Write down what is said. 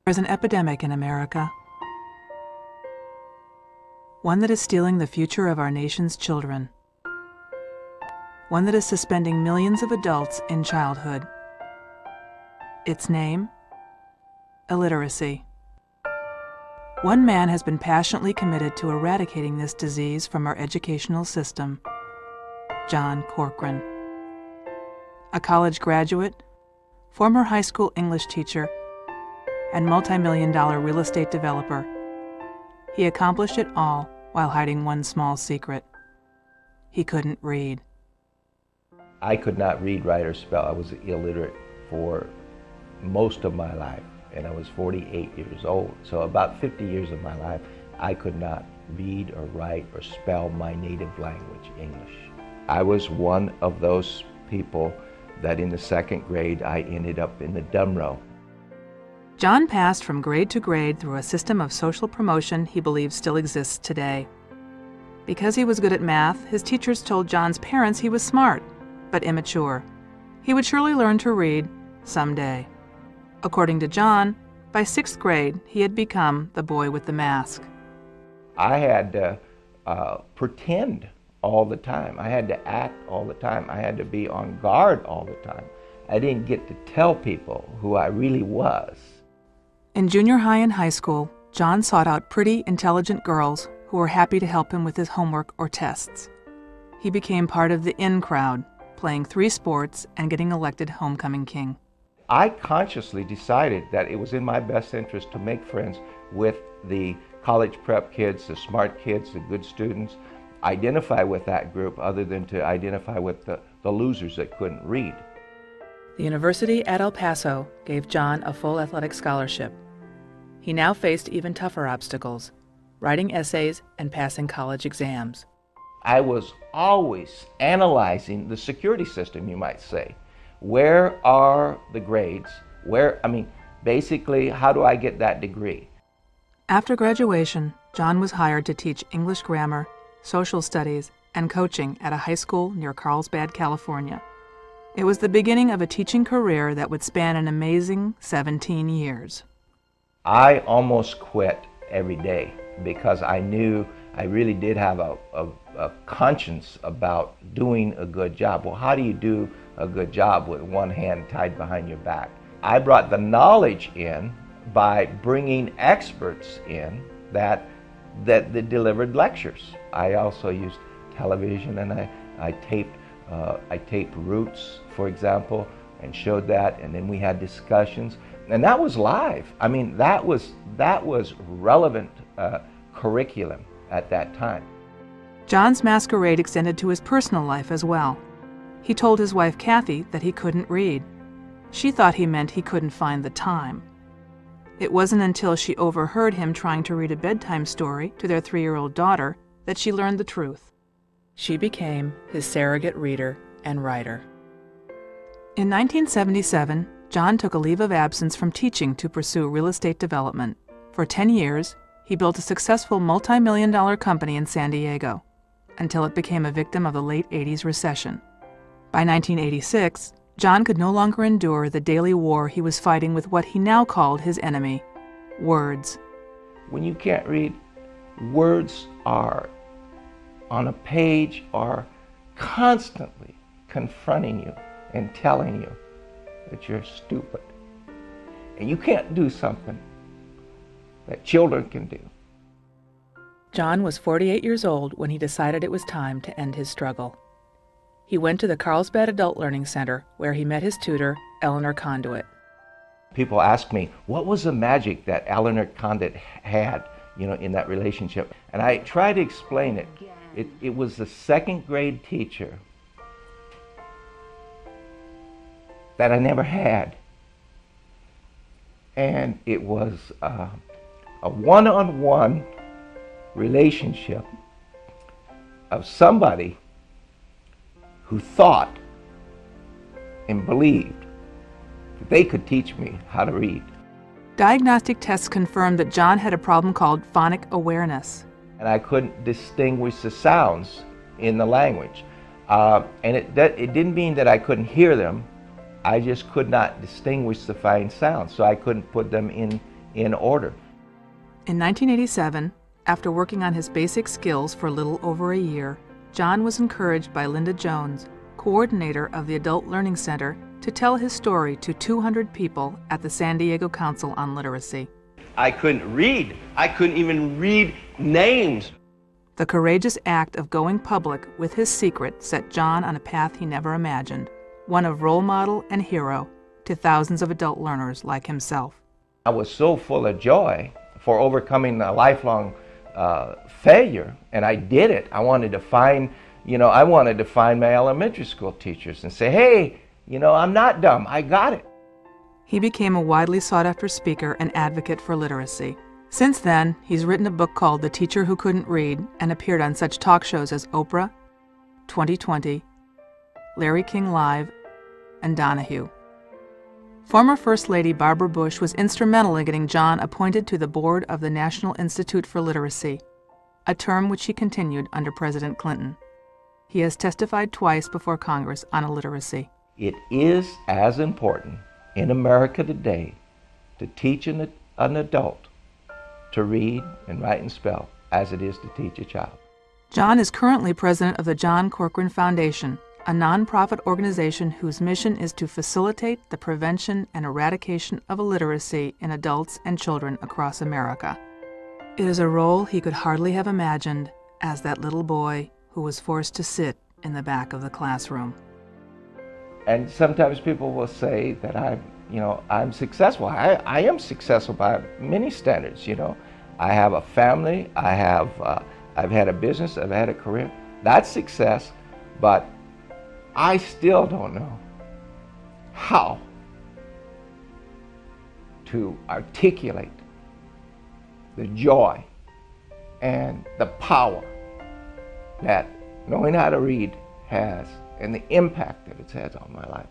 There's an epidemic in America, one that is stealing the future of our nation's children, one that is suspending millions of adults in childhood. Its name? Illiteracy. One man has been passionately committed to eradicating this disease from our educational system: John Corcoran. A college graduate, former high school English teacher, and multi-million-dollar real estate developer, he accomplished it all while hiding one small secret: he couldn't read. I could not read, write, or spell. I was illiterate for most of my life, and I was 48 years old. So about 50 years of my life, I could not read or write or spell my native language, English. I was one of those people that in the second grade, I ended up in the dumb row. John passed from grade to grade through a system of social promotion he believes still exists today. Because he was good at math, his teachers told John's parents he was smart, but immature. He would surely learn to read someday. According to John, by 6th grade, he had become the boy with the mask. I had to pretend all the time. I had to act all the time. I had to be on guard all the time. I didn't get to tell people who I really was. In junior high and high school, John sought out pretty, intelligent girls who were happy to help him with his homework or tests. He became part of the in crowd, playing 3 sports and getting elected homecoming king. I consciously decided that it was in my best interest to make friends with the college prep kids, the smart kids, the good students, identify with that group other than to identify with the losers that couldn't read. The University at El Paso gave John a full athletic scholarship. He now faced even tougher obstacles: writing essays and passing college exams. I was always analyzing the security system, you might say. Where are the grades? Basically, how do I get that degree? After graduation, John was hired to teach English grammar, social studies, and coaching at a high school near Carlsbad, California. It was the beginning of a teaching career that would span an amazing 17 years. I almost quit every day because I knew I really did have a conscience about doing a good job. Well, how do you do a good job with one hand tied behind your back? I brought the knowledge in by bringing experts in that delivered lectures. I also used television, and I taped Roots, for example, and showed that, and then we had discussions, and that was live. That was relevant curriculum at that time. John's masquerade extended to his personal life as well. He told his wife Kathy that he couldn't read. She thought he meant he couldn't find the time. It wasn't until she overheard him trying to read a bedtime story to their 3-year-old daughter that she learned the truth. She became his surrogate reader and writer. In 1977, John took a leave of absence from teaching to pursue real estate development. For 10 years, he built a successful multi-million-dollar company in San Diego, until it became a victim of the late 80s recession. By 1986, John could no longer endure the daily war he was fighting with what he now called his enemy: words. When you can't read, words are on a page are constantly confronting you and telling you that you're stupid. And you can't do something that children can do. John was 48 years old when he decided it was time to end his struggle. He went to the Carlsbad Adult Learning Center, where he met his tutor, Eleanor Conduit. People ask me, what was the magic that Eleanor Conduit had, in that relationship? And I try to explain it. It was the 2nd grade teacher that I never had. And it was a one-on-one relationship of somebody who thought and believed that they could teach me how to read. Diagnostic tests confirmed that John had a problem called phonic awareness. And I couldn't distinguish the sounds in the language. And it didn't mean that I couldn't hear them. I just could not distinguish the fine sounds, so I couldn't put them in in order. In 1987, after working on his basic skills for a little over a year, John was encouraged by Linda Jones, coordinator of the Adult Learning Center, to tell his story to 200 people at the San Diego Council on Literacy. I couldn't read. I couldn't even read names. The courageous act of going public with his secret set John on a path he never imagined, one of role model and hero to thousands of adult learners like himself. I was so full of joy for overcoming a lifelong failure, and I did it. I wanted to find, my elementary school teachers and say, hey, I'm not dumb, I got it. He became a widely sought-after speaker and advocate for literacy. Since then, he's written a book called The Teacher Who Couldn't Read and appeared on such talk shows as Oprah, 2020, Larry King Live, and Donahue. Former First Lady Barbara Bush was instrumental in getting John appointed to the board of the National Institute for Literacy, a term which he continued under President Clinton. He has testified twice before Congress on illiteracy. It is as important in America today to teach an adult to read and write and spell as it is to teach a child. John is currently president of the John Corcoran Foundation, a nonprofit organization whose mission is to facilitate the prevention and eradication of illiteracy in adults and children across America. It is a role he could hardly have imagined as that little boy who was forced to sit in the back of the classroom. And sometimes people will say that I'm successful. I am successful by many standards. I have a family. I've had a business. I've had a career. That's success. But I still don't know how to articulate the joy and the power that knowing how to read has and the impact that it has on my life.